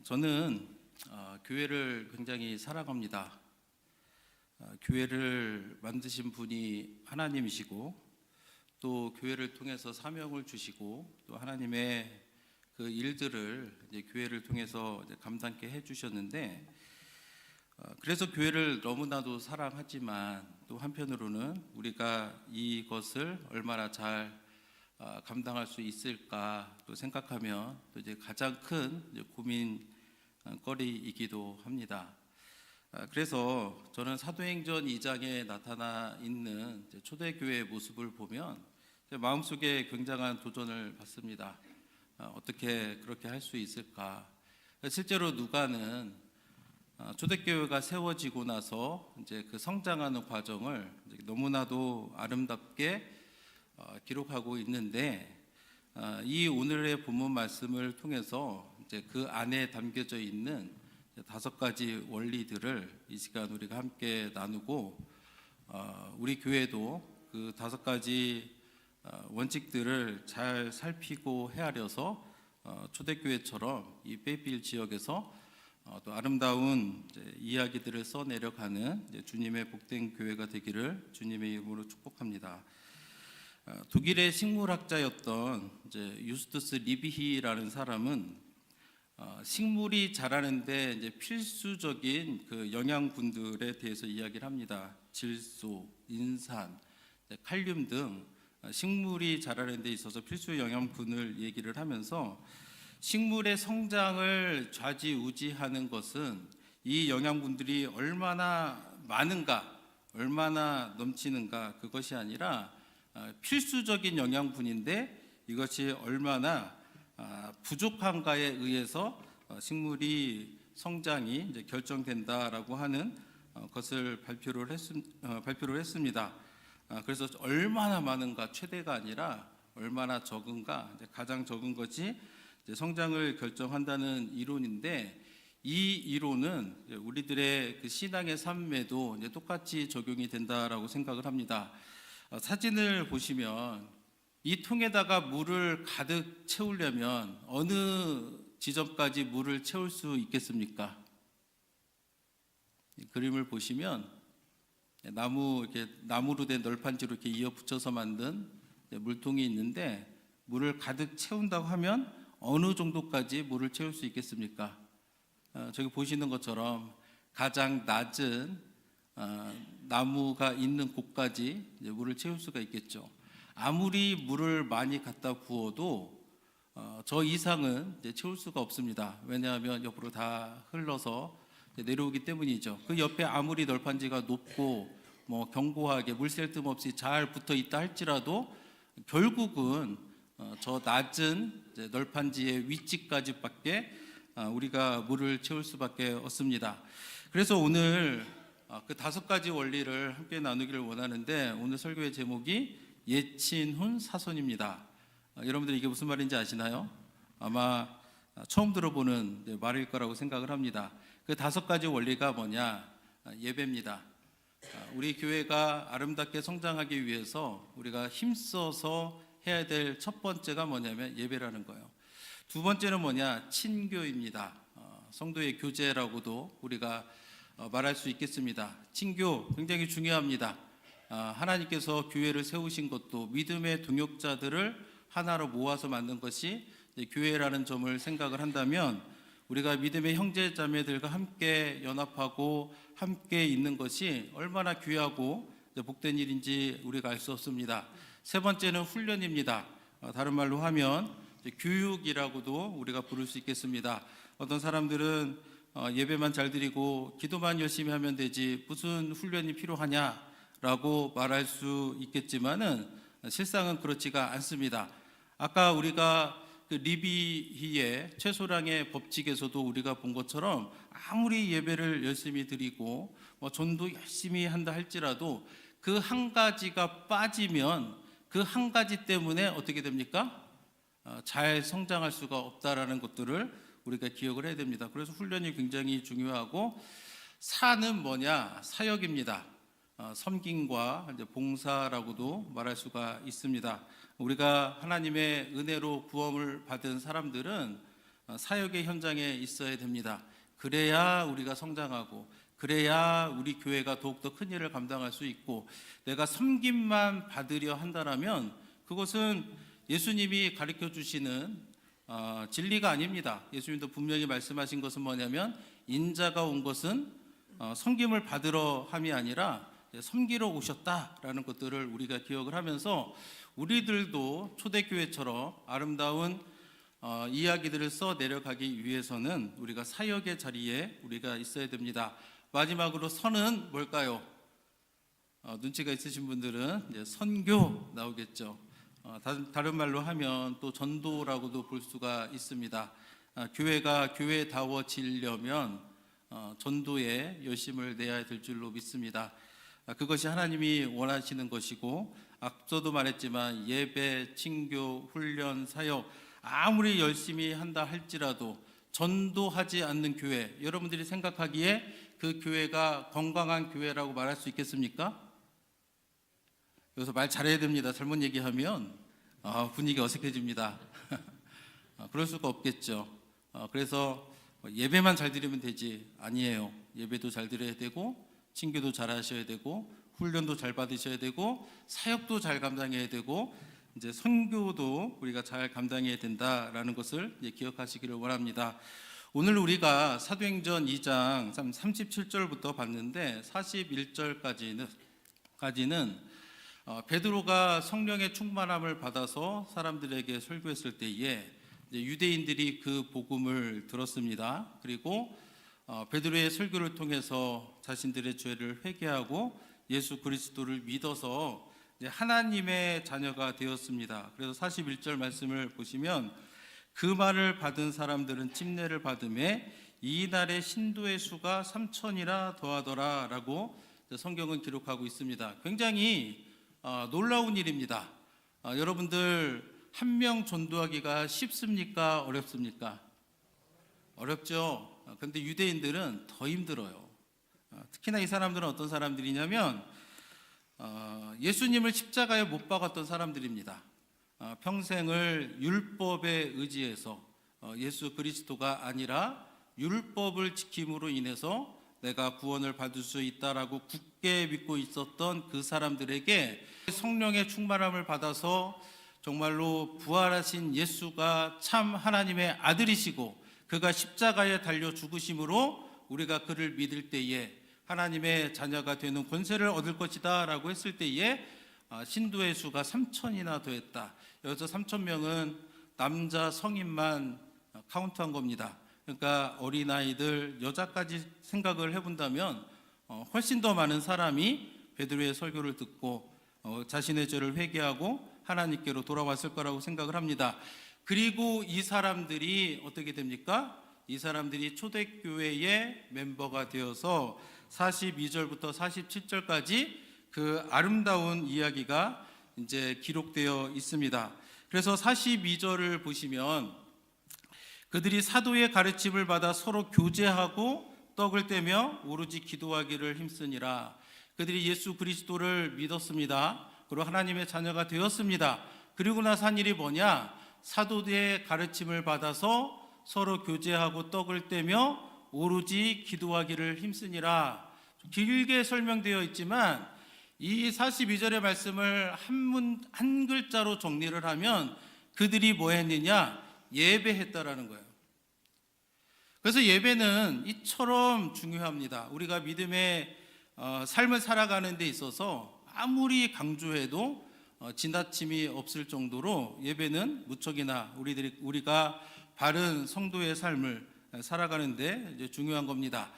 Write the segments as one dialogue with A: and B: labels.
A: 저는 교회를 굉장히 사랑합니다. 교회를 만드신 분이 하나님이시고 또 교회를 통해서 사명을 주시고 또 하나님의 그 일들을 이제 교회를 통해서 이제 감당케 해주셨는데 그래서 교회를 너무나도 사랑하지만 또 한편으로는 우리가 이것을 얼마나 잘 감당할 수 있을까 또 생각하면 또 이제 가장 큰 고민거리이기도 합니다. 그래서 저는 사도행전 2장에 나타나 있는 초대교회의 모습을 보면 마음속에 굉장한 도전을 받습니다. 어떻게 그렇게 할 수 있을까? 실제로 누가는 초대교회가 세워지고 나서 이제 그 성장하는 과정을 너무나도 아름답게 기록하고 있는데 이 오늘의 본문 말씀을 통해서 이제 그 안에 담겨져 있는 5가지 원리들을 이 시간 우리가 함께 나누고 우리 교회도 그 5가지 원칙들을 잘 살피고 헤아려서 초대교회처럼 이 페이필 지역에서 또 아름다운 이야기들을 써내려가는 주님의 복된 교회가 되기를 주님의 이름으로 축복합니다. 독일의 식물학자였던 유스투스 리비히라는 사람은 식물이 자라는데 이제 필수적인 그 영양분들에 대해서 이야기를 합니다. 질소, 인산, 칼륨 등 식물이 자라는 데 있어서 필수 영양분을 얘기를 하면서 식물의 성장을 좌지우지하는 것은 이 영양분들이 얼마나 많은가, 얼마나 넘치는가 그것이 아니라 필수적인 영양분인데 이것이 얼마나 부족한가에 의해서 식물이 성장이 이제 결정된다라고 하는 것을 발표를 했습니다. 그래서 얼마나 많은가 최대가 아니라 얼마나 적은가, 가장 적은 것이 성장을 결정한다는 이론인데 이 이론은 우리들의 그 신앙의 삶에도 이제 똑같이 적용이 된다라고 생각을 합니다. 사진을 보시면 이 통에다가 물을 가득 채우려면 어느 지점까지 물을 채울 수 있겠습니까? 이 그림을 보시면 나무로 된 널판지로 이렇게 이어 붙여서 만든 물통이 있는데 물을 가득 채운다고 하면 어느 정도까지 물을 채울 수 있겠습니까? 저기 보시는 것처럼 가장 낮은 나무가 있는 곳까지 물을 채울 수가 있겠죠. 아무리 물을 많이 갖다 부어도 저 이상은 채울 수가 없습니다. 왜냐하면 옆으로 다 흘러서 내려오기 때문이죠. 그 옆에 아무리 널판지가 높고 견고하게 물 셀 틈 없이 잘 붙어 있다 할지라도 결국은 저 낮은 널판지의 위치까지밖에 우리가 물을 채울 수밖에 없습니다. 그래서 오늘 그 5가지 원리를 함께 나누기를 원하는데 오늘 설교의 제목이 예친훈 사손입니다. 여러분들 이게 무슨 말인지 아시나요? 아마 처음 들어보는 말일 거라고 생각을 합니다. 그 5가지 원리가 뭐냐? 예배입니다. 우리 교회가 아름답게 성장하기 위해서 우리가 힘써서 해야 될 첫 번째가 뭐냐면 예배라는 거예요. 두 번째는 뭐냐? 친교입니다. 성도의 교제라고도 우리가 말할 수 있겠습니다. 친교 굉장히 중요합니다. 하나님께서 교회를 세우신 것도 믿음의 동역자들을 하나로 모아서 만든 것이 교회라는 점을 생각을 한다면 우리가 믿음의 형제 자매들과 함께 연합하고 함께 있는 것이 얼마나 귀하고 복된 일인지 우리가 알 수 없습니다. 세 번째는 훈련입니다. 다른 말로 하면 교육이라고도 우리가 부를 수 있겠습니다. 어떤 사람들은 예배만 잘 드리고 기도만 열심히 하면 되지 무슨 훈련이 필요하냐라고 말할 수 있겠지만은 실상은 그렇지가 않습니다. 아까 우리가 그 리비히의 최소량의 법칙에서도 우리가 본 것처럼 아무리 예배를 열심히 드리고 전도 열심히 한다 할지라도 그 한 가지가 빠지면 그 한 가지 때문에 어떻게 됩니까? 잘 성장할 수가 없다라는 것들을 우리가 기억을 해야 됩니다. 그래서 훈련이 굉장히 중요하고 사는 뭐냐? 사역입니다. 섬김과 이제 봉사라고도 말할 수가 있습니다. 우리가 하나님의 은혜로 구원을 받은 사람들은 사역의 현장에 있어야 됩니다. 그래야 우리가 성장하고 그래야 우리 교회가 더욱더 큰 일을 감당할 수 있고, 내가 섬김만 받으려 한다라면 그것은 예수님이 가르쳐 주시는 진리가 아닙니다. 예수님도 분명히 말씀하신 것은 뭐냐면 인자가 온 것은 섬김을 받으러 함이 아니라 섬기러 오셨다라는 것들을 우리가 기억을 하면서 우리들도 초대교회처럼 아름다운 이야기들을 써 내려가기 위해서는 우리가 사역의 자리에 우리가 있어야 됩니다. 마지막으로 선은 뭘까요? 눈치가 있으신 분들은 이제 선교 나오겠죠. 다른 말로 하면 또 전도라고도 볼 수가 있습니다. 교회가 교회다워지려면 전도에 열심을 내야 될 줄로 믿습니다. 그것이 하나님이 원하시는 것이고, 앞서도 말했지만 예배, 친교, 훈련, 사역 아무리 열심히 한다 할지라도 전도하지 않는 교회, 여러분들이 생각하기에 그 교회가 건강한 교회라고 말할 수 있겠습니까? 여기서 말 잘해야 됩니다. 잘못 얘기하면 분위기 어색해집니다. 그럴 수가 없겠죠. 그래서 예배만 잘 드리면 되지, 아니에요. 예배도 잘 드려야 되고, 친교도 잘 하셔야 되고, 훈련도 잘 받으셔야 되고, 사역도 잘 감당해야 되고, 이제 선교도 우리가 잘 감당해야 된다라는 것을 기억하시기를 원합니다. 오늘 우리가 사도행전 2장 37절부터 봤는데 41절까지는 베드로가 성령의 충만함을 받아서 사람들에게 설교했을 때에 유대인들이 그 복음을 들었습니다. 그리고 베드로의 설교를 통해서 자신들의 죄를 회개하고 예수 그리스도를 믿어서 하나님의 자녀가 되었습니다. 그래서 41절 말씀을 보시면 그 말을 받은 사람들은 침례를 받음에 이날의 신도의 수가 3,000이나 더하더라 라고 성경은 기록하고 있습니다. 굉장히 놀라운 일입니다. 여러분들 한 명 전도하기가 쉽습니까? 어렵습니까? 어렵죠. 그런데 유대인들은 더 힘들어요. 특히나 이 사람들은 어떤 사람들이냐면 예수님을 십자가에 못 박았던 사람들입니다. 평생을 율법에 의지해서 예수 그리스도가 아니라 율법을 지킴으로 인해서 내가 구원을 받을 수 있다라고 굳게 믿고 있었던 그 사람들에게 성령의 충만함을 받아서 정말로 부활하신 예수가 참 하나님의 아들이시고 그가 십자가에 달려 죽으심으로 우리가 그를 믿을 때에 하나님의 자녀가 되는 권세를 얻을 것이다 라고 했을 때에 신도의 수가 3,000이나 더했다. 여기서 3,000명은 남자 성인만 카운트한 겁니다. 그러니까 어린아이들, 여자까지 생각을 해본다면 훨씬 더 많은 사람이 베드로의 설교를 듣고 자신의 죄를 회개하고 하나님께로 돌아왔을 거라고 생각을 합니다. 그리고 이 사람들이 어떻게 됩니까? 이 사람들이 초대교회의 멤버가 되어서 42절부터 47절까지 그 아름다운 이야기가 이제 기록되어 있습니다. 그래서 42절을 보시면 그들이 사도의 가르침을 받아 서로 교제하고 떡을 떼며 오로지 기도하기를 힘쓰니라. 그들이 예수 그리스도를 믿었습니다. 그리고 하나님의 자녀가 되었습니다. 그리고 나서 한 일이 뭐냐? 사도의 가르침을 받아서 서로 교제하고 떡을 떼며 오로지 기도하기를 힘쓰니라. 길게 설명되어 있지만 이 42절의 말씀을 한 글자로 정리를 하면 그들이 뭐 했느냐? 예배했다라는 거예요. 그래서 예배는 이처럼 중요합니다. 우리가 믿음의 삶을 살아가는 데 있어서 아무리 강조해도 지나침이 없을 정도로 예배는 무척이나 우리가 바른 성도의 삶을 살아가는데 이제 중요한 겁니다.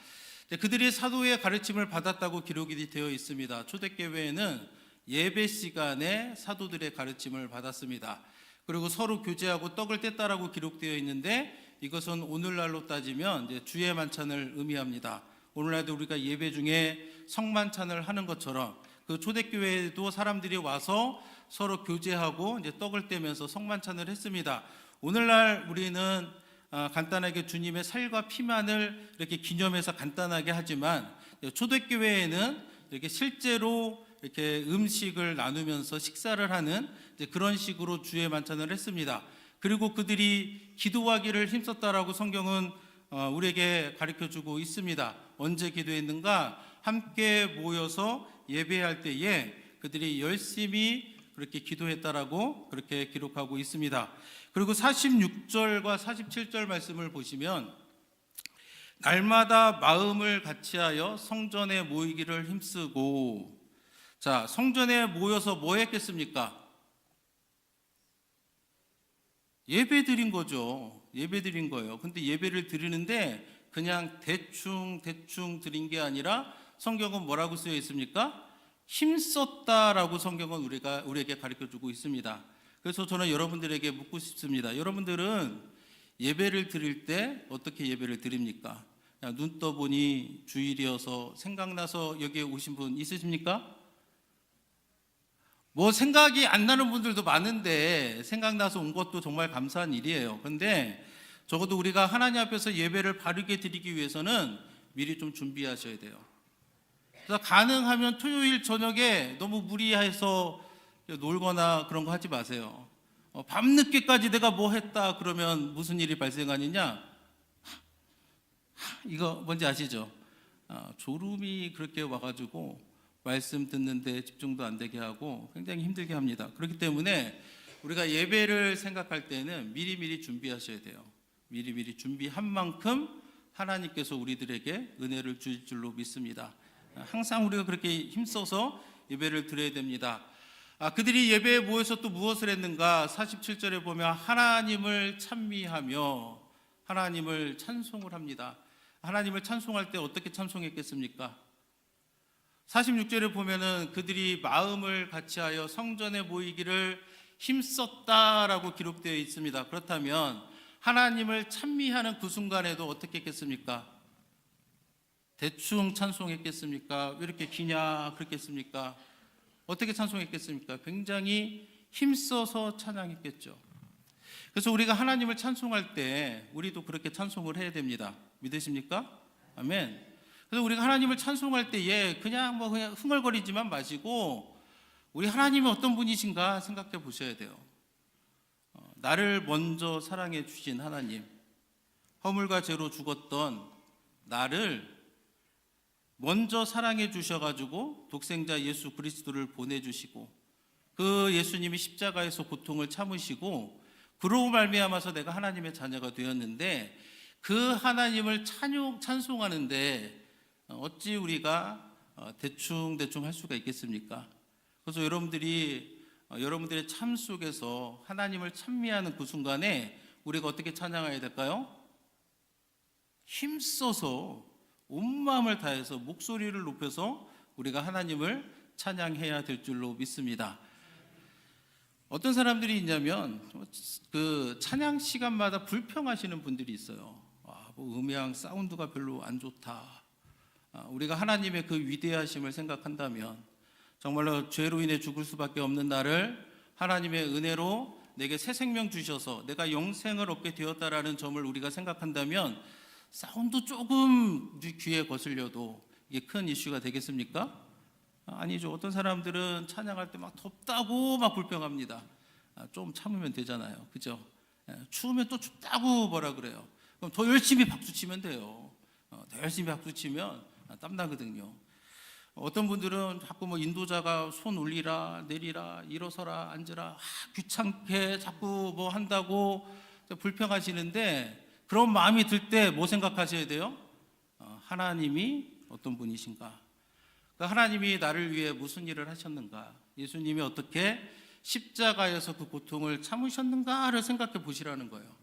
A: 그들이 사도의 가르침을 받았다고 기록이 되어 있습니다. 초대교회에는 예배 시간에 사도들의 가르침을 받았습니다. 그리고 서로 교제하고 떡을 뗐다라고 기록되어 있는데 이것은 오늘날로 따지면 이제 주의 만찬을 의미합니다. 오늘날도 우리가 예배 중에 성만찬을 하는 것처럼 그 초대교회에도 사람들이 와서 서로 교제하고 이제 떡을 떼면서 성만찬을 했습니다. 오늘날 우리는 간단하게 주님의 살과 피만을 이렇게 기념해서 간단하게 하지만 초대교회에는 이렇게 실제로 이렇게 음식을 나누면서 식사를 하는 그런 식으로 주의 만찬을 했습니다. 그리고 그들이 기도하기를 힘썼다라고 성경은 우리에게 가르쳐주고 있습니다. 언제 기도했는가? 함께 모여서 예배할 때에 그들이 열심히 그렇게 기도했다라고 그렇게 기록하고 있습니다. 그리고 46절과 47절 말씀을 보시면 날마다 마음을 같이하여 성전에 모이기를 힘쓰고, 자, 성전에 모여서 뭐 했겠습니까? 예배 드린 거죠. 예배 드린 거예요. 근데 예배를 드리는데 그냥 대충 드린 게 아니라 성경은 뭐라고 쓰여 있습니까? 힘썼다라고 성경은 우리에게 가르쳐주고 있습니다. 그래서 저는 여러분들에게 묻고 싶습니다. 여러분들은 예배를 드릴 때 어떻게 예배를 드립니까? 눈 떠보니 주일이어서 생각나서 여기에 오신 분 있으십니까? 뭐 생각이 안 나는 분들도 많은데 생각나서 온 것도 정말 감사한 일이에요. 그런데 적어도 우리가 하나님 앞에서 예배를 바르게 드리기 위해서는 미리 좀 준비하셔야 돼요. 그래서 가능하면 토요일 저녁에 너무 무리해서 놀거나 그런 거 하지 마세요. 밤늦게까지 내가 뭐 했다 그러면 무슨 일이 발생하느냐? 이거 뭔지 아시죠? 졸음이 그렇게 와가지고 말씀 듣는데 집중도 안 되게 하고 굉장히 힘들게 합니다. 그렇기 때문에 우리가 예배를 생각할 때는 미리미리 준비하셔야 돼요. 미리미리 준비한 만큼 하나님께서 우리들에게 은혜를 주실 줄로 믿습니다. 항상 우리가 그렇게 힘써서 예배를 드려야 됩니다. 그들이 예배에 모여서 또 무엇을 했는가? 47절에 보면 하나님을 찬미하며 하나님을 찬송을 합니다. 하나님을 찬송할 때 어떻게 찬송했겠습니까? 46절에 보면은 그들이 마음을 같이하여 성전에 모이기를 힘썼다라고 기록되어 있습니다. 그렇다면 하나님을 찬미하는 그 순간에도 어떻게 했겠습니까? 대충 찬송했겠습니까? 왜 이렇게 기냐 그랬겠습니까? 어떻게 찬송했겠습니까? 굉장히 힘써서 찬양했겠죠. 그래서 우리가 하나님을 찬송할 때 우리도 그렇게 찬송을 해야 됩니다. 믿으십니까? 아멘. 그래서 우리가 하나님을 찬송할 때에 그냥 흥얼거리지만 마시고 우리 하나님이 어떤 분이신가 생각해 보셔야 돼요. 나를 먼저 사랑해 주신 하나님, 허물과 죄로 죽었던 나를 먼저 사랑해 주셔가지고 독생자 예수 그리스도를 보내주시고 그 예수님이 십자가에서 고통을 참으시고 그로 말미암아서 내가 하나님의 자녀가 되었는데 그 하나님을 찬송하는데 어찌 우리가 대충 할 수가 있겠습니까? 그래서 여러분들의 삶 속에서 하나님을 찬미하는 그 순간에 우리가 어떻게 찬양해야 될까요? 힘써서 온 마음을 다해서 목소리를 높여서 우리가 하나님을 찬양해야 될 줄로 믿습니다. 어떤 사람들이 있냐면 그 찬양 시간마다 불평하시는 분들이 있어요. 뭐 음향 사운드가 별로 안 좋다. 우리가 하나님의 그 위대하심을 생각한다면 정말로 죄로 인해 죽을 수밖에 없는 나를 하나님의 은혜로 내게 새 생명 주셔서 내가 영생을 얻게 되었다라는 점을 우리가 생각한다면 사운드 조금 귀에 거슬려도 이게 큰 이슈가 되겠습니까? 아니죠. 어떤 사람들은 찬양할 때 막 덥다고 막 불평합니다. 좀 참으면 되잖아요. 그죠? 추우면 또 춥다고 뭐라 그래요. 그럼 더 열심히 박수 치면 돼요. 더 열심히 박수 치면 땀나거든요. 어떤 분들은 자꾸 뭐 인도자가 손 올리라 내리라 일어서라 앉으라 귀찮게 자꾸 뭐 한다고 불평하시는데 그런 마음이 들 때 뭐 생각하셔야 돼요? 하나님이 어떤 분이신가? 하나님이 나를 위해 무슨 일을 하셨는가? 예수님이 어떻게 십자가에서 그 고통을 참으셨는가를 생각해 보시라는 거예요.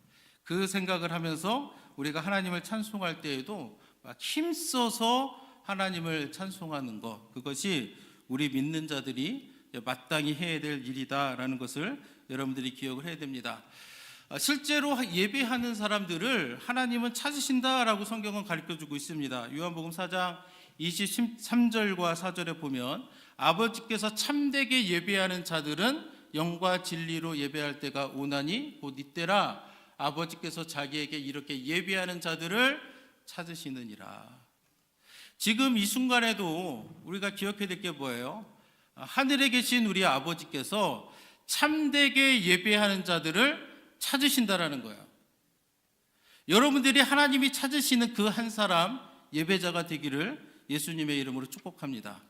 A: 그 생각을 하면서 우리가 하나님을 찬송할 때에도 막 힘써서 하나님을 찬송하는 것, 그것이 우리 믿는 자들이 마땅히 해야 될 일이다라는 것을 여러분들이 기억을 해야 됩니다. 실제로 예배하는 사람들을 하나님은 찾으신다라고 성경은 가르쳐주고 있습니다. 요한복음 4장 23절과 4절에 보면 아버지께서 참되게 예배하는 자들은 영과 진리로 예배할 때가 오나니 곧 이때라 아버지께서 자기에게 이렇게 예배하는 자들을 찾으시느니라. 지금 이 순간에도 우리가 기억해야 될 게 뭐예요? 하늘에 계신 우리 아버지께서 참되게 예배하는 자들을 찾으신다라는 거예요. 여러분들이 하나님이 찾으시는 그 한 사람 예배자가 되기를 예수님의 이름으로 축복합니다.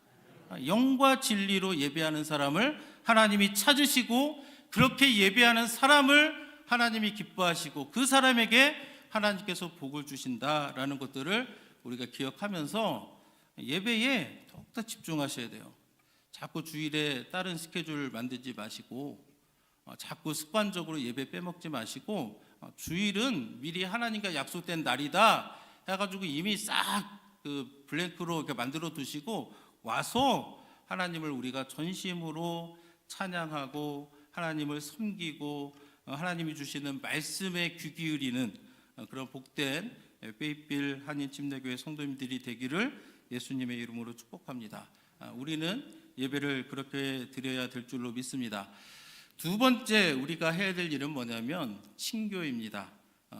A: 영과 진리로 예배하는 사람을 하나님이 찾으시고 그렇게 예배하는 사람을 하나님이 기뻐하시고 그 사람에게 하나님께서 복을 주신다라는 것들을 우리가 기억하면서 예배에 더욱더 집중하셔야 돼요. 자꾸 주일에 다른 스케줄 만들지 마시고 자꾸 습관적으로 예배 빼먹지 마시고 주일은 미리 하나님과 약속된 날이다 해가지고 이미 싹 그 블랭크로 이렇게 만들어 두시고 와서 하나님을 우리가 전심으로 찬양하고 하나님을 섬기고 하나님이 주시는 말씀에 귀 기울이는 그런 복된 페이필 한인 침례교회 성도님들이 되기를 예수님의 이름으로 축복합니다. 우리는 예배를 그렇게 드려야 될 줄로 믿습니다. 두 번째 우리가 해야 될 일은 뭐냐면 친교입니다.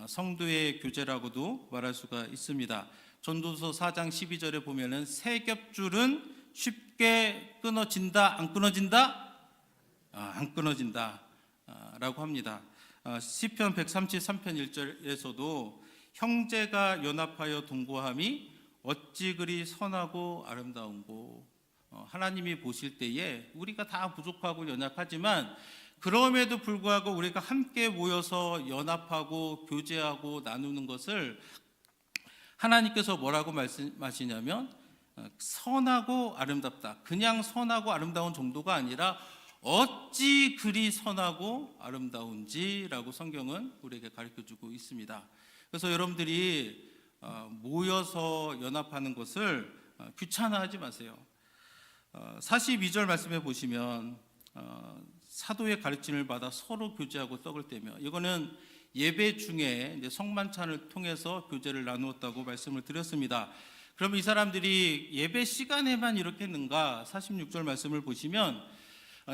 A: 성도의 교제라고도 말할 수가 있습니다. 전도서 4장 12절에 보면은 새 겹줄은 쉽게 끊어진다, 안 끊어진다? 안 끊어진다 라고 합니다. 시편 133편 1절에서도 형제가 연합하여 동거함이 어찌 그리 선하고 아름다운고. 하나님이 보실 때에 우리가 다 부족하고 연약하지만 그럼에도 불구하고 우리가 함께 모여서 연합하고 교제하고 나누는 것을 하나님께서 뭐라고 말씀하시냐면 선하고 아름답다. 그냥 선하고 아름다운 정도가 아니라 어찌 그리 선하고 아름다운지라고 성경은 우리에게 가르쳐주고 있습니다. 그래서 여러분들이 모여서 연합하는 것을 귀찮아하지 마세요. 42절 말씀해 보시면 사도의 가르침을 받아 서로 교제하고 떡을 떼며, 이거는 예배 중에 이제 성만찬을 통해서 교제를 나누었다고 말씀을 드렸습니다. 그럼 이 사람들이 예배 시간에만 이렇게 했는가? 46절 말씀을 보시면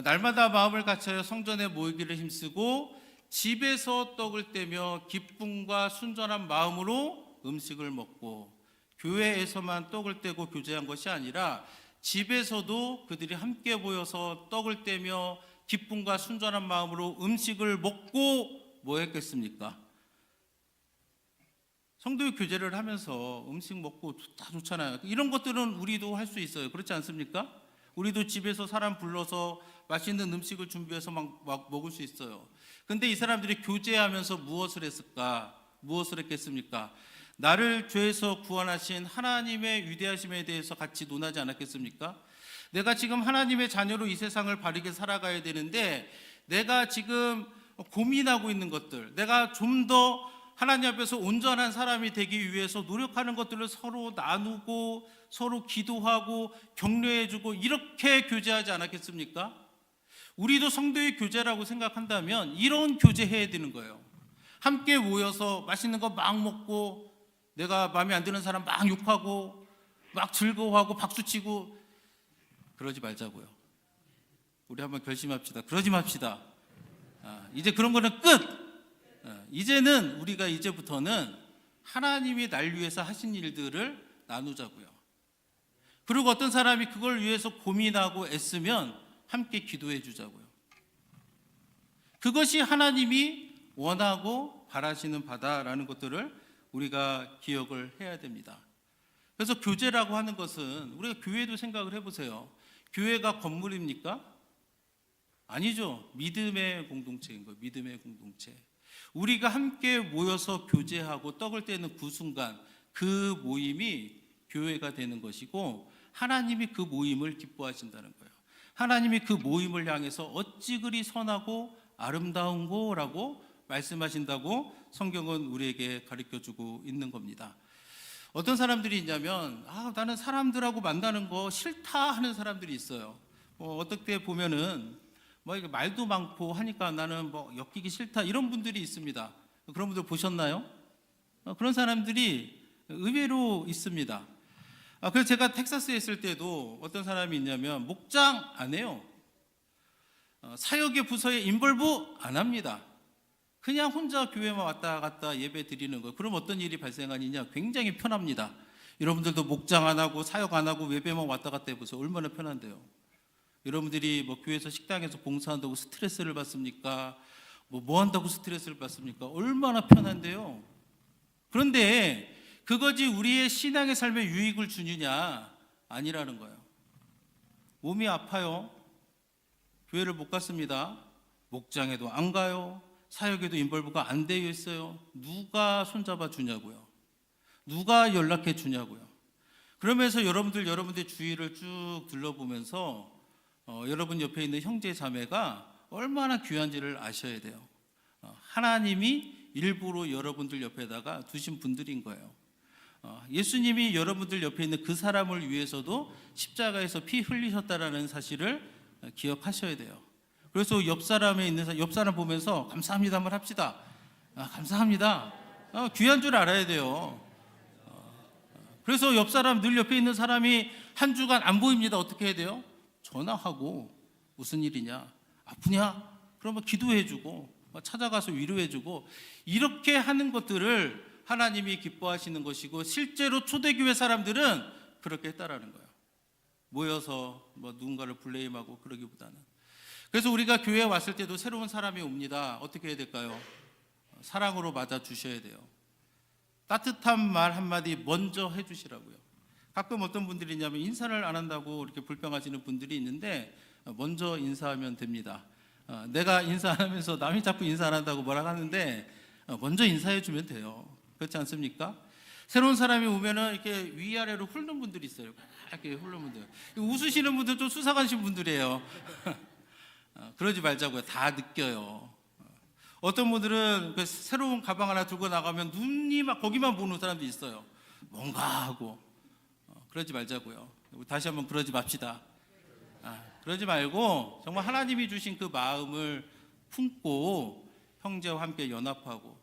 A: 날마다 마음을 같이하여 성전에 모이기를 힘쓰고 집에서 떡을 떼며 기쁨과 순전한 마음으로 음식을 먹고, 교회에서만 떡을 떼고 교제한 것이 아니라 집에서도 그들이 함께 모여서 떡을 떼며 기쁨과 순전한 마음으로 음식을 먹고 뭐 했겠습니까? 성도의 교제를 하면서 음식 먹고 다 좋잖아요. 이런 것들은 우리도 할 수 있어요. 그렇지 않습니까? 우리도 집에서 사람 불러서 맛있는 음식을 준비해서 막 먹을 수 있어요. 근데 이 사람들이 교제하면서 무엇을 했을까? 무엇을 했겠습니까? 나를 죄에서 구원하신 하나님의 위대하심에 대해서 같이 논하지 않았겠습니까? 내가 지금 하나님의 자녀로 이 세상을 바르게 살아가야 되는데 내가 지금 고민하고 있는 것들, 내가 좀 더 하나님 앞에서 온전한 사람이 되기 위해서 노력하는 것들을 서로 나누고 서로 기도하고 격려해주고 이렇게 교제하지 않았겠습니까? 우리도 성도의 교제라고 생각한다면 이런 교제해야 되는 거예요. 함께 모여서 맛있는 거 막 먹고 내가 마음에 안 드는 사람 막 욕하고 막 즐거워하고 박수치고 그러지 말자고요. 우리 한번 결심합시다. 그러지 맙시다. 이제 그런 거는 끝. 이제는 우리가 이제부터는 하나님이 날 위해서 하신 일들을 나누자고요. 그리고 어떤 사람이 그걸 위해서 고민하고 애쓰면 함께 기도해 주자고요. 그것이 하나님이 원하고 바라시는 바다라는 것들을 우리가 기억을 해야 됩니다. 그래서 교제라고 하는 것은 우리가 교회도 생각을 해보세요. 교회가 건물입니까? 아니죠. 믿음의 공동체인 거예요. 믿음의 공동체. 우리가 함께 모여서 교제하고 떡을 떼는 그 순간 그 모임이 교회가 되는 것이고 하나님이 그 모임을 기뻐하신다는 거예요. 하나님이 그 모임을 향해서 어찌 그리 선하고 아름다운고 라고 말씀하신다고 성경은 우리에게 가르쳐주고 있는 겁니다. 어떤 사람들이 있냐면 나는 사람들하고 만나는 거 싫다 하는 사람들이 있어요. 어떻게 보면은 이게 말도 많고 하니까 나는 엮이기 싫다 이런 분들이 있습니다. 그런 분들 보셨나요? 그런 사람들이 의외로 있습니다. 그래서 제가 텍사스에 있을 때도 어떤 사람이 있냐면 목장 안 해요. 사역의 부서에 인볼브 안 합니다. 그냥 혼자 교회만 왔다 갔다 예배 드리는 거. 그럼 어떤 일이 발생하느냐? 굉장히 편합니다. 여러분들도 목장 안 하고 사역 안 하고 예배만 왔다 갔다 해보세요. 얼마나 편한데요. 여러분들이 교회에서 식당에서 봉사한다고 스트레스를 받습니까? 뭐 한다고 스트레스를 받습니까? 얼마나 편한데요. 그런데 그것이 우리의 신앙의 삶에 유익을 주느냐? 아니라는 거예요. 몸이 아파요. 교회를 못 갔습니다. 목장에도 안 가요. 사역에도 인벌브가 안 되어 있어요. 누가 손잡아 주냐고요. 누가 연락해 주냐고요. 그러면서 여러분들 주위를 쭉 둘러보면서 여러분 옆에 있는 형제 자매가 얼마나 귀한지를 아셔야 돼요. 하나님이 일부러 여러분들 옆에다가 두신 분들인 거예요. 예수님이 여러분들 옆에 있는 그 사람을 위해서도 십자가에서 피 흘리셨다라는 사실을 기억하셔야 돼요. 그래서 옆 사람 보면서 감사합니다 한번 합시다. 감사합니다. 귀한 줄 알아야 돼요. 그래서 늘 옆에 있는 사람이 한 주간 안 보입니다. 어떻게 해야 돼요? 전화하고 무슨 일이냐? 아프냐? 그러면 기도해주고 찾아가서 위로해주고 이렇게 하는 것들을 하나님이 기뻐하시는 것이고 실제로 초대교회 사람들은 그렇게 했다라는 거예요. 모여서 누군가를 블레임하고 그러기보다는. 그래서 우리가 교회에 왔을 때도 새로운 사람이 옵니다. 어떻게 해야 될까요? 사랑으로 맞아주셔야 돼요. 따뜻한 말 한마디 먼저 해주시라고요. 가끔 어떤 분들이 있냐면 인사를 안 한다고 이렇게 불평하시는 분들이 있는데 먼저 인사하면 됩니다. 내가 인사 안 하면서 남이 자꾸 인사 안 한다고 뭐라 하는데 먼저 인사해 주면 돼요. 그렇지 않습니까? 새로운 사람이 오면은 이렇게 위아래로 훑는 분들이 있어요. 이렇게 훑는 분들. 웃으시는 분들 좀 수사관신 분들이에요. 그러지 말자고요. 다 느껴요. 어떤 분들은 그 새로운 가방 하나 들고 나가면 눈이 막 거기만 보는 사람도 있어요. 뭔가 하고. 그러지 말자고요. 다시 한번 그러지 맙시다. 그러지 말고 정말 하나님이 주신 그 마음을 품고 형제와 함께 연합하고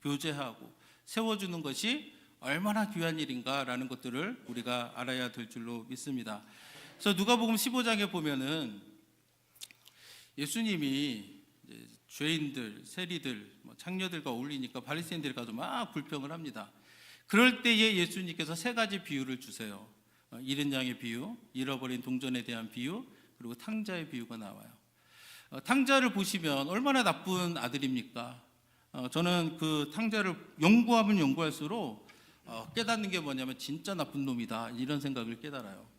A: 교제하고 세워주는 것이 얼마나 귀한 일인가라는 것들을 우리가 알아야 될 줄로 믿습니다. 그래서 누가복음 15장에 보면은 예수님이 죄인들, 세리들, 창녀들과 어울리니까 바리새인들이 가서 막 불평을 합니다. 그럴 때에 예수님께서 세 가지 비유를 주세요. 잃은 양의 비유, 잃어버린 동전에 대한 비유, 그리고 탕자의 비유가 나와요. 탕자를 보시면 얼마나 나쁜 아들입니까? 저는 그 탕자를 연구하면 연구할수록 깨닫는 게 뭐냐면 진짜 나쁜 놈이다 이런 생각을 깨달아요.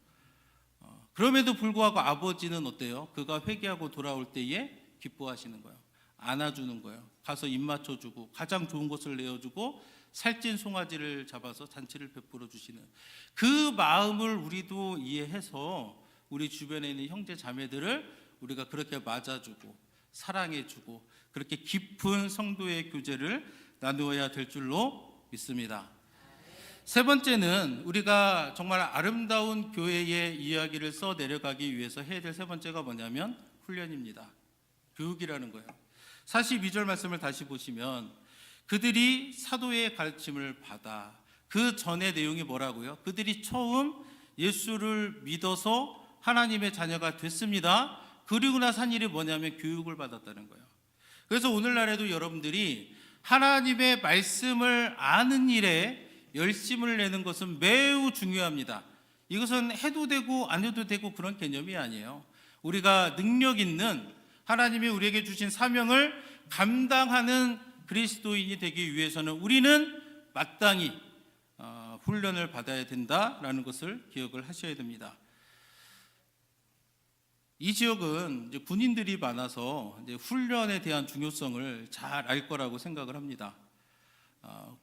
A: 그럼에도 불구하고 아버지는 어때요? 그가 회개하고 돌아올 때에 기뻐하시는 거예요. 안아주는 거예요. 가서 입 맞춰주고 가장 좋은 것을 내어주고 살찐 송아지를 잡아서 잔치를 베풀어 주시는 그 마음을 우리도 이해해서 우리 주변에 있는 형제 자매들을 우리가 그렇게 맞아주고 사랑해주고 그렇게 깊은 성도의 교제를 나누어야 될 줄로 믿습니다. 세 번째는 우리가 정말 아름다운 교회의 이야기를 써 내려가기 위해서 해야 될 세 번째가 뭐냐면 훈련입니다. 교육이라는 거예요. 42절 말씀을 다시 보시면 그들이 사도의 가르침을 받아 그 전의 내용이 뭐라고요? 그들이 처음 예수를 믿어서 하나님의 자녀가 됐습니다. 그리고 나서 한 일이 뭐냐면 교육을 받았다는 거예요. 그래서 오늘날에도 여러분들이 하나님의 말씀을 아는 일에 열심을 내는 것은 매우 중요합니다. 이것은 해도 되고 안 해도 되고 그런 개념이 아니에요. 우리가 능력 있는 하나님이 우리에게 주신 사명을 감당하는 그리스도인이 되기 위해서는 우리는 마땅히 훈련을 받아야 된다라는 것을 기억을 하셔야 됩니다. 이 지역은 이제 군인들이 많아서 이제 훈련에 대한 중요성을 잘 알 거라고 생각을 합니다.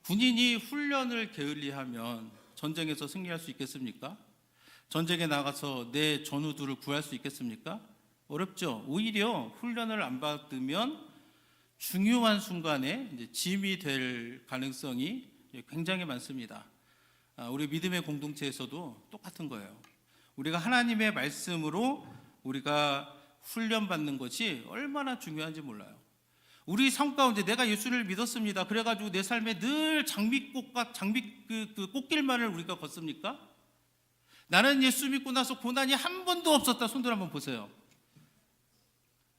A: 군인이 훈련을 게을리하면 전쟁에서 승리할 수 있겠습니까? 전쟁에 나가서 내 전우들을 구할 수 있겠습니까? 어렵죠. 오히려 훈련을 안 받으면 중요한 순간에 이제 짐이 될 가능성이 굉장히 많습니다. 우리 믿음의 공동체에서도 똑같은 거예요. 우리가 하나님의 말씀으로 우리가 훈련받는 것이 얼마나 중요한지 몰라요. 우리 삶 가운데 내가 예수를 믿었습니다. 그래가지고 내 삶에 늘 그 꽃길만을 우리가 걷습니까? 나는 예수 믿고 나서 고난이 한 번도 없었다. 손들 한번 보세요.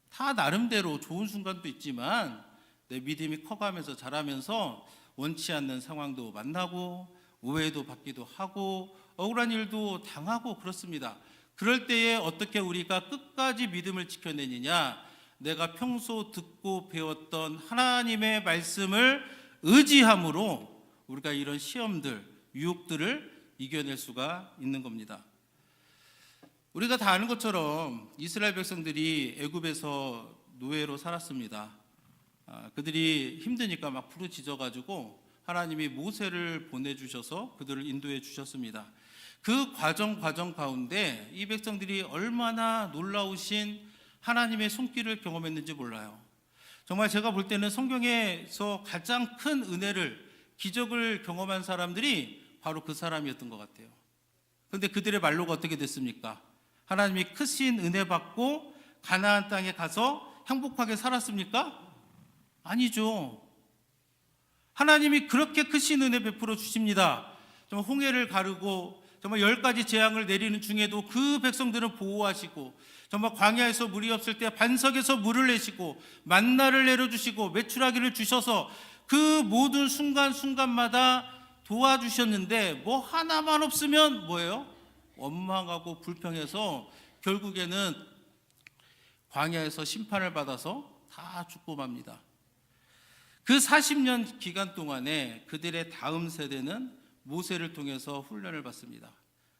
A: 다 나름대로 좋은 순간도 있지만 내 믿음이 커가면서 자라면서 원치 않는 상황도 만나고 오해도 받기도 하고 억울한 일도 당하고 그렇습니다. 그럴 때에 어떻게 우리가 끝까지 믿음을 지켜내느냐? 내가 평소 듣고 배웠던 하나님의 말씀을 의지함으로 우리가 이런 시험들, 유혹들을 이겨낼 수가 있는 겁니다. 우리가 다 아는 것처럼 이스라엘 백성들이 애굽에서 노예로 살았습니다. 그들이 힘드니까 막 부르짖어가지고 하나님이 모세를 보내주셔서 그들을 인도해 주셨습니다. 그 과정 가운데 이 백성들이 얼마나 놀라우신 하나님의 손길을 경험했는지 몰라요. 정말 제가 볼 때는 성경에서 가장 큰 은혜를, 기적을 경험한 사람들이 바로 그 사람이었던 것 같아요. 그런데 그들의 말로가 어떻게 됐습니까? 하나님이 크신 은혜 받고 가나안 땅에 가서 행복하게 살았습니까? 아니죠. 하나님이 그렇게 크신 은혜 베풀어 주십니다. 정말 홍해를 가르고 정말 10가지 재앙을 내리는 중에도 그 백성들을 보호하시고, 정말 광야에서 물이 없을 때 반석에서 물을 내시고 만나를 내려주시고 메추라기를 주셔서 그 모든 순간순간마다 도와주셨는데 뭐 하나만 없으면 뭐예요? 원망하고 불평해서 결국에는 광야에서 심판을 받아서 다 죽고 맙니다. 그 40년 기간 동안에 그들의 다음 세대는 모세를 통해서 훈련을 받습니다.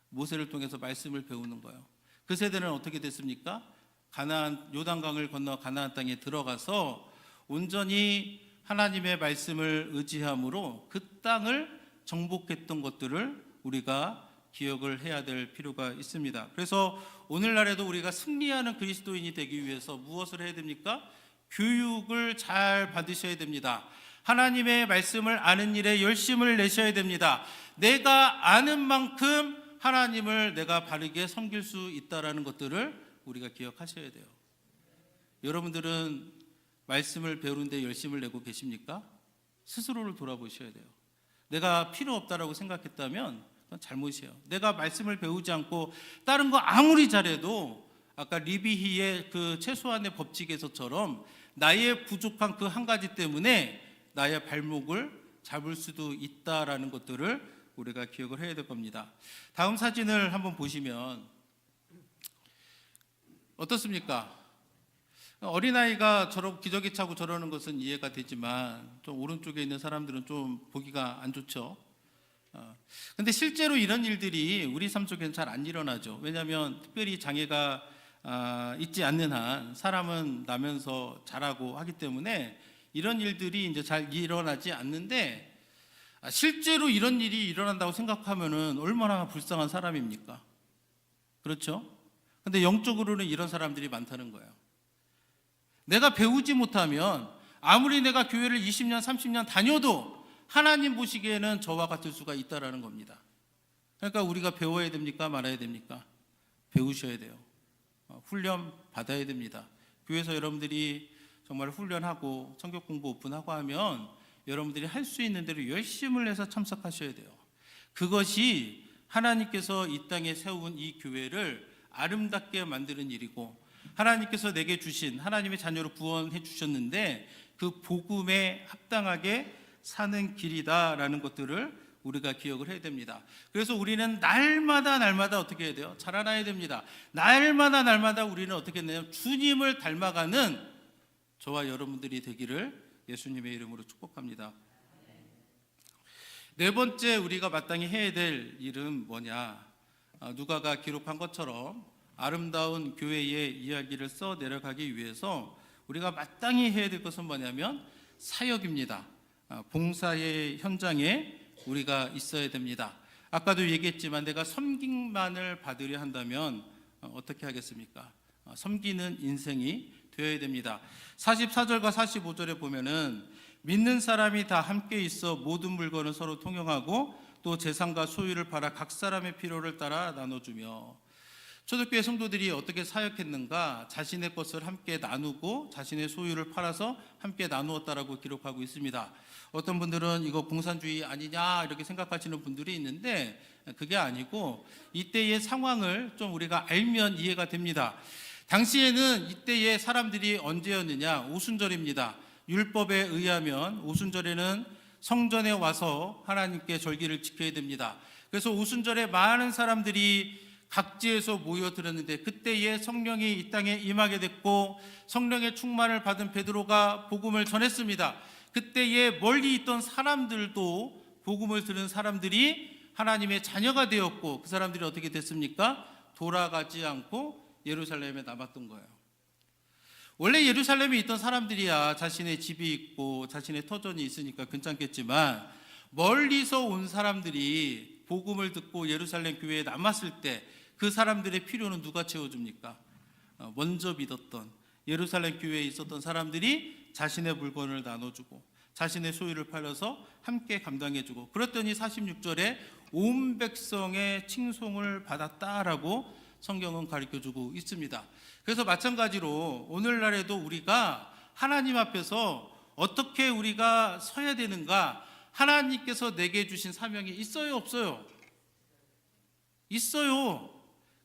A: 모세를 통해서 말씀을 배우는 거예요. 그 세대는 어떻게 됐습니까? 가나안, 요단강을 건너 가나안 땅에 들어가서 온전히 하나님의 말씀을 의지함으로 그 땅을 정복했던 것들을 우리가 기억을 해야 될 필요가 있습니다. 그래서 오늘날에도 우리가 승리하는 그리스도인이 되기 위해서 무엇을 해야 됩니까? 교육을 잘 받으셔야 됩니다. 하나님의 말씀을 아는 일에 열심을 내셔야 됩니다. 내가 아는 만큼 하나님을 내가 바르게 섬길 수 있다라는 것들을 우리가 기억하셔야 돼요. 여러분들은 말씀을 배우는데 열심을 내고 계십니까? 스스로를 돌아보셔야 돼요. 내가 필요 없다라고 생각했다면 그건 잘못이에요. 내가 말씀을 배우지 않고 다른 거 아무리 잘해도 아까 리비히의 그 최소한의 법칙에서처럼 나의 부족한 그 한 가지 때문에 나의 발목을 잡을 수도 있다라는 것들을 우리가 기억을 해야 될 겁니다. 다음 사진을 한번 보시면 어떻습니까? 어린아이가 기저귀 차고 저러는 것은 이해가 되지만 좀 오른쪽에 있는 사람들은 좀 보기가 안 좋죠. 근데 실제로 이런 일들이 우리 삶 속에는 잘 안 일어나죠. 왜냐하면 특별히 장애가 있지 않는 한 사람은 나면서 자라고 하기 때문에 이런 일들이 이제 잘 일어나지 않는데, 실제로 이런 일이 일어난다고 생각하면은 얼마나 불쌍한 사람입니까? 그렇죠? 근데 영적으로는 이런 사람들이 많다는 거예요. 내가 배우지 못하면 아무리 내가 교회를 20년, 30년 다녀도 하나님 보시기에는 저와 같을 수가 있다라는 겁니다. 그러니까 우리가 배워야 됩니까? 말아야 됩니까? 배우셔야 돼요. 훈련 받아야 됩니다. 교회에서 여러분들이 정말 훈련하고 성경 공부 오픈하고 하면 여러분들이 할 수 있는 대로 열심을 내서 참석하셔야 돼요. 그것이 하나님께서 이 땅에 세운 이 교회를 아름답게 만드는 일이고, 하나님께서 내게 주신 하나님의 자녀로 구원해 주셨는데 그 복음에 합당하게 사는 길이다라는 것들을 우리가 기억을 해야 됩니다. 그래서 우리는 날마다 어떻게 해야 돼요? 자라나야 됩니다. 날마다 우리는 어떻게 했냐면 주님을 닮아가는 저와 여러분들이 되기를 예수님의 이름으로 축복합니다. 네 번째 우리가 마땅히 해야 될 일은 뭐냐? 누가가 기록한 것처럼 아름다운 교회의 이야기를 써 내려가기 위해서 우리가 마땅히 해야 될 것은 뭐냐면 사역입니다. 봉사의 현장에 우리가 있어야 됩니다. 아까도 얘기했지만 내가 섬김만을 받으려 한다면 어떻게 하겠습니까? 섬기는 인생이 되어야 됩니다. 44절과 45절에 보면은 믿는 사람이 다 함께 있어 모든 물건을 서로 통용하고 또 재산과 소유를 팔아 각 사람의 필요를 따라 나눠주며. 초대교회 성도들이 어떻게 사역했는가? 자신의 것을 함께 나누고 자신의 소유를 팔아서 함께 나누었다라고 기록하고 있습니다. 어떤 분들은 이거 공산주의 아니냐 이렇게 생각하시는 분들이 있는데 그게 아니고 이때의 상황을 좀 우리가 알면 이해가 됩니다. 당시에는 이때의 사람들이 언제였느냐? 오순절입니다. 율법에 의하면 오순절에는 성전에 와서 하나님께 절기를 지켜야 됩니다. 그래서 오순절에 많은 사람들이 각지에서 모여들었는데 그때에 성령이 이 땅에 임하게 됐고 성령의 충만을 받은 베드로가 복음을 전했습니다. 그때에 멀리 있던 사람들도 복음을 들은 사람들이 하나님의 자녀가 되었고 그 사람들이 어떻게 됐습니까? 돌아가지 않고 예루살렘에 남았던 거예요. 원래 예루살렘에 있던 사람들이야 자신의 집이 있고 자신의 터전이 있으니까 괜찮겠지만 멀리서 온 사람들이 복음을 듣고 예루살렘 교회에 남았을 때 그 사람들의 필요는 누가 채워줍니까? 먼저 믿었던 예루살렘 교회에 있었던 사람들이 자신의 물건을 나눠주고 자신의 소유를 팔아서 함께 감당해주고 그랬더니 46절에 온 백성의 칭송을 받았다라고 성경은 가르쳐주고 있습니다. 그래서 마찬가지로 오늘날에도 우리가 하나님 앞에서 어떻게 우리가 서야 되는가, 하나님께서 내게 주신 사명이 있어요 없어요? 있어요.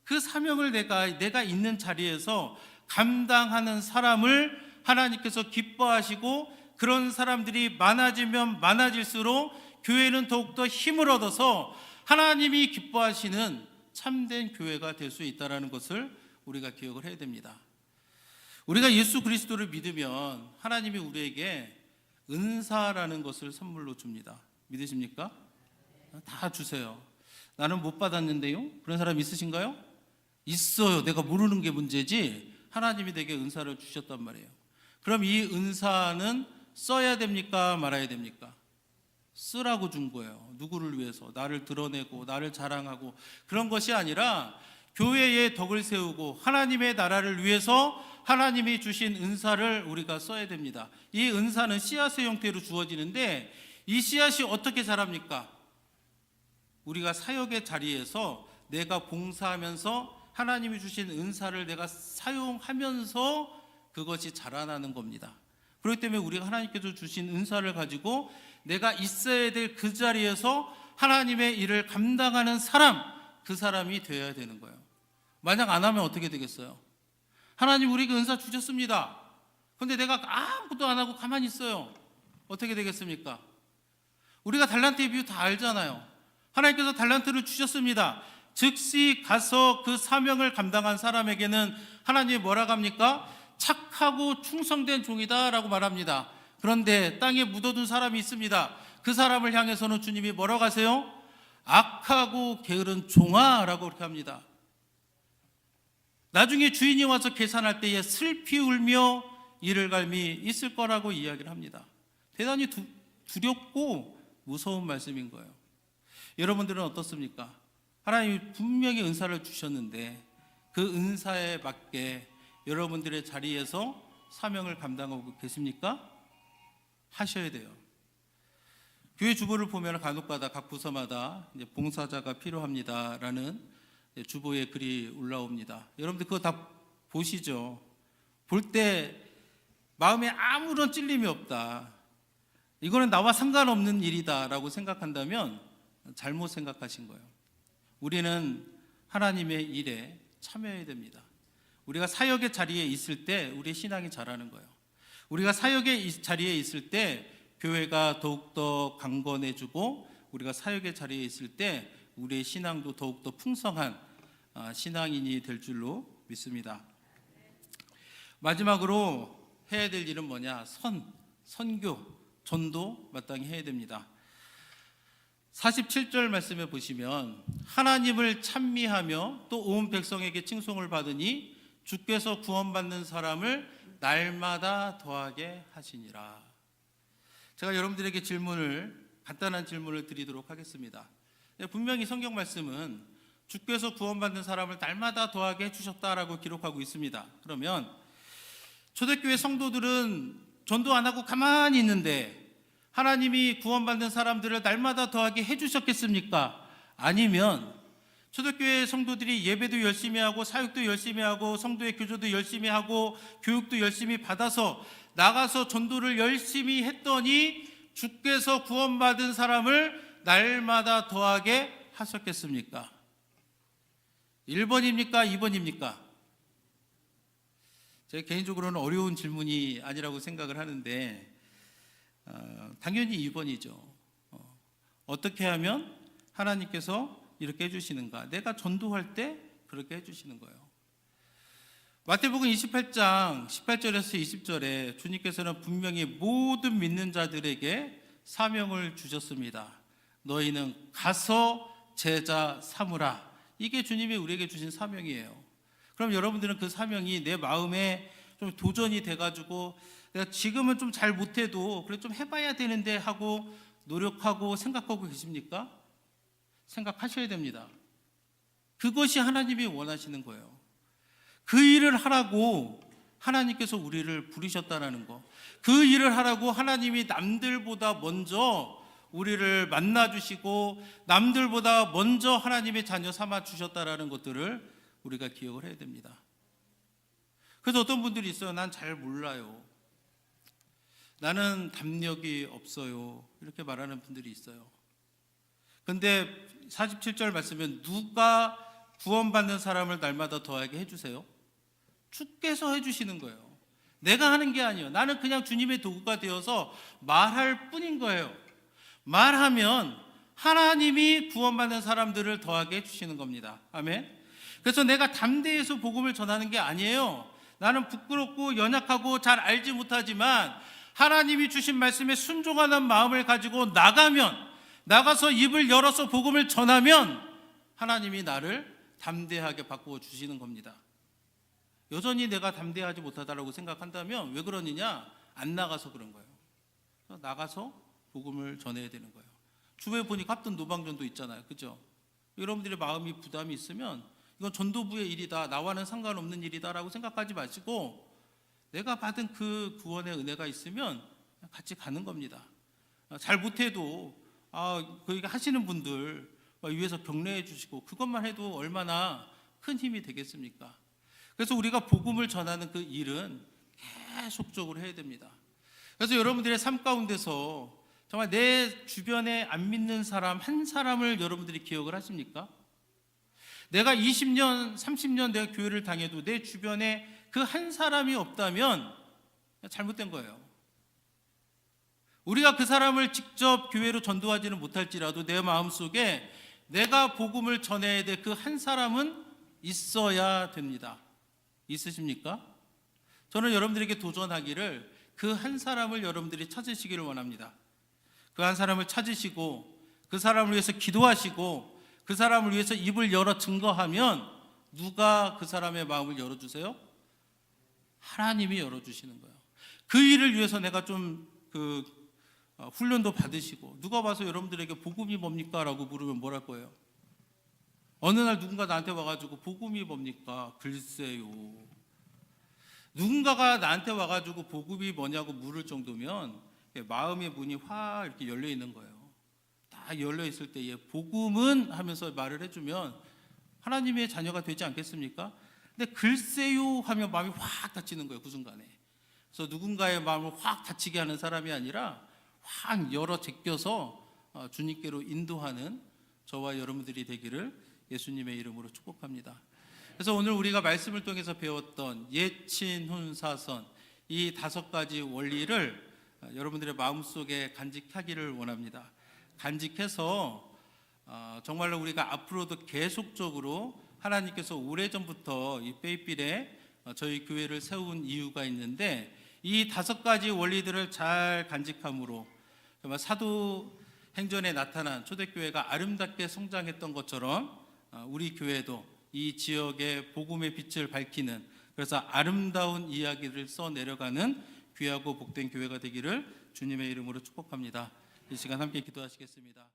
A: 그 사명을 내가 있는 자리에서 감당하는 사람을 하나님께서 기뻐하시고 그런 사람들이 많아지면 많아질수록 교회는 더욱더 힘을 얻어서 하나님이 기뻐하시는 참된 교회가 될 수 있다는 것을 우리가 기억을 해야 됩니다. 우리가 예수 그리스도를 믿으면 하나님이 우리에게 은사라는 것을 선물로 줍니다. 믿으십니까? 다 주세요. 나는 못 받았는데요? 그런 사람 있으신가요? 있어요. 내가 모르는 게 문제지 하나님이 내게 은사를 주셨단 말이에요. 그럼 이 은사는 써야 됩니까? 말아야 됩니까? 쓰라고 준 거예요. 누구를 위해서? 나를 드러내고 나를 자랑하고 그런 것이 아니라 교회의 덕을 세우고 하나님의 나라를 위해서 하나님이 주신 은사를 우리가 써야 됩니다. 이 은사는 씨앗의 형태로 주어지는데 이 씨앗이 어떻게 자랍니까? 우리가 사역의 자리에서 내가 봉사하면서 하나님이 주신 은사를 내가 사용하면서 그것이 자라나는 겁니다. 그렇기 때문에 우리가 하나님께서 주신 은사를 가지고 내가 있어야 될 그 자리에서 하나님의 일을 감당하는 사람, 그 사람이 되어야 되는 거예요. 만약 안 하면 어떻게 되겠어요? 하나님 우리에게 은사 주셨습니다. 그런데 내가 아무것도 안 하고 가만히 있어요. 어떻게 되겠습니까? 우리가 달란트의 비유 다 알잖아요. 하나님께서 달란트를 주셨습니다. 즉시 가서 그 사명을 감당한 사람에게는 하나님이 뭐라고 합니까? 착하고 충성된 종이다 라고 말합니다. 그런데 땅에 묻어둔 사람이 있습니다. 그 사람을 향해서는 주님이 뭐라고 하세요? 악하고 게으른 종아 라고 그렇게 합니다. 나중에 주인이 와서 계산할 때에 슬피 울며 이를 갈미 있을 거라고 이야기를 합니다. 대단히 두렵고 무서운 말씀인 거예요. 여러분들은 어떻습니까? 하나님이 분명히 은사를 주셨는데 그 은사에 맞게 여러분들의 자리에서 사명을 감당하고 계십니까? 하셔야 돼요. 교회 주보를 보면 간혹가다 각 부서마다 이제 봉사자가 필요합니다라는 주보에 글이 올라옵니다. 여러분들 그거 다 보시죠. 볼 때 마음에 아무런 찔림이 없다. 이거는 나와 상관없는 일이다라고 생각한다면 잘못 생각하신 거예요. 우리는 하나님의 일에 참여해야 됩니다. 우리가 사역의 자리에 있을 때 우리의 신앙이 자라는 거예요. 우리가 사역의 자리에 있을 때 교회가 더욱더 강건해지고 우리가 사역의 자리에 있을 때 우리의 신앙도 더욱더 풍성한 신앙인이 될 줄로 믿습니다. 마지막으로 해야 될 일은 뭐냐? 선교, 전도 마땅히 해야 됩니다. 47절 말씀에 보시면 하나님을 찬미하며 또 온 백성에게 칭송을 받으니 주께서 구원받는 사람을 날마다 더하게 하시니라. 제가 여러분들에게 간단한 질문을 드리도록 하겠습니다. 분명히 성경 말씀은 주께서 구원받는 사람을 날마다 더하게 해주셨다라고 기록하고 있습니다. 그러면 초대교회 성도들은 전도 안 하고 가만히 있는데 하나님이 구원받는 사람들을 날마다 더하게 해주셨겠습니까? 아니면 초대교회 성도들이 예배도 열심히 하고 사역도 열심히 하고 성도의 교조도 열심히 하고 교육도 열심히 받아서 나가서 전도를 열심히 했더니 주께서 구원받은 사람을 날마다 더하게 하셨겠습니까? 1번입니까? 2번입니까? 제가 개인적으로는 어려운 질문이 아니라고 생각을 하는데 당연히 2번이죠. 어떻게 하면 하나님께서 이렇게 해주시는가? 내가 전도할 때 그렇게 해주시는 거예요. 마태복음 28장 18절에서 20절에 주님께서는 분명히 모든 믿는 자들에게 사명을 주셨습니다. 너희는 가서 제자 삼으라. 이게 주님이 우리에게 주신 사명이에요. 그럼 여러분들은 그 사명이 내 마음에 좀 도전이 돼가지고 내가 지금은 좀 잘 못해도 그래 좀 해봐야 되는데 하고 노력하고 생각하고 계십니까? 생각하셔야 됩니다. 그것이 하나님이 원하시는 거예요. 그 일을 하라고 하나님께서 우리를 부르셨다는 거, 그 일을 하라고 하나님이 남들보다 먼저 우리를 만나주시고 남들보다 먼저 하나님의 자녀 삼아주셨다는 것들을 우리가 기억을 해야 됩니다. 그래서 어떤 분들이 있어요. 난 잘 몰라요. 나는 담력이 없어요. 이렇게 말하는 분들이 있어요. 근데 47절 말씀은 누가 구원받는 사람을 날마다 더하게 해주세요? 주께서 해주시는 거예요. 내가 하는 게 아니에요. 나는 그냥 주님의 도구가 되어서 말할 뿐인 거예요. 말하면 하나님이 구원받는 사람들을 더하게 해주시는 겁니다. 아멘. 그래서 내가 담대해서 복음을 전하는 게 아니에요. 나는 부끄럽고 연약하고 잘 알지 못하지만 하나님이 주신 말씀에 순종하는 마음을 가지고 나가서 입을 열어서 복음을 전하면 하나님이 나를 담대하게 바꾸어 주시는 겁니다. 여전히 내가 담대하지 못하다라고 생각한다면 왜 그러느냐? 안 나가서 그런 거예요. 나가서 복음을 전해야 되는 거예요. 주변에 보니까 합동 노방전도 있잖아요. 그죠? 여러분들의 마음이 부담이 있으면 이건 전도부의 일이다, 나와는 상관없는 일이다라고 생각하지 마시고 내가 받은 그 구원의 은혜가 있으면 같이 가는 겁니다. 잘 못해도 거기 하시는 분들 위에서 격려해 주시고 그것만 해도 얼마나 큰 힘이 되겠습니까? 그래서 우리가 복음을 전하는 그 일은 계속적으로 해야 됩니다. 그래서 여러분들의 삶 가운데서 정말 내 주변에 안 믿는 사람 한 사람을 여러분들이 기억을 하십니까? 내가 20년, 30년 내가 교회를 다녀도 내 주변에 그 한 사람이 없다면 잘못된 거예요. 우리가 그 사람을 직접 교회로 전도하지는 못할지라도 내 마음속에 내가 복음을 전해야 될 그 한 사람은 있어야 됩니다. 있으십니까? 저는 여러분들에게 도전하기를 그 한 사람을 여러분들이 찾으시기를 원합니다. 그 한 사람을 찾으시고 그 사람을 위해서 기도하시고 그 사람을 위해서 입을 열어 증거하면 누가 그 사람의 마음을 열어주세요? 하나님이 열어주시는 거예요. 그 일을 위해서 내가 좀 훈련도 받으시고 누가 와서 여러분들에게 복음이 뭡니까? 라고 물으면 뭘 할 거예요? 어느 날 누군가 나한테 와가지고 복음이 뭡니까? 글쎄요. 누군가가 나한테 와가지고 복음이 뭐냐고 물을 정도면 마음의 문이 확 이렇게 열려 있는 거예요. 다 열려 있을 때에 복음은 하면서 말을 해주면 하나님의 자녀가 되지 않겠습니까? 근데 글쎄요 하면 마음이 확 닫히는 거예요. 그 순간에. 그래서 누군가의 마음을 확 닫히게 하는 사람이 아니라 확 열어 제껴서 주님께로 인도하는 저와 여러분들이 되기를 예수님의 이름으로 축복합니다. 그래서 오늘 우리가 말씀을 통해서 배웠던 예친훈사선 이 5가지 원리를 여러분들의 마음속에 간직하기를 원합니다. 간직해서 정말로 우리가 앞으로도 계속적으로 하나님께서 오래전부터 이 페이필에 저희 교회를 세운 이유가 있는데 이 5가지 원리들을 잘 간직함으로 정말 사도행전에 나타난 초대교회가 아름답게 성장했던 것처럼 우리 교회도 이 지역의 복음의 빛을 밝히는 그래서 아름다운 이야기를 써내려가는 귀하고 복된 교회가 되기를 주님의 이름으로 축복합니다. 이 시간 함께 기도하시겠습니다.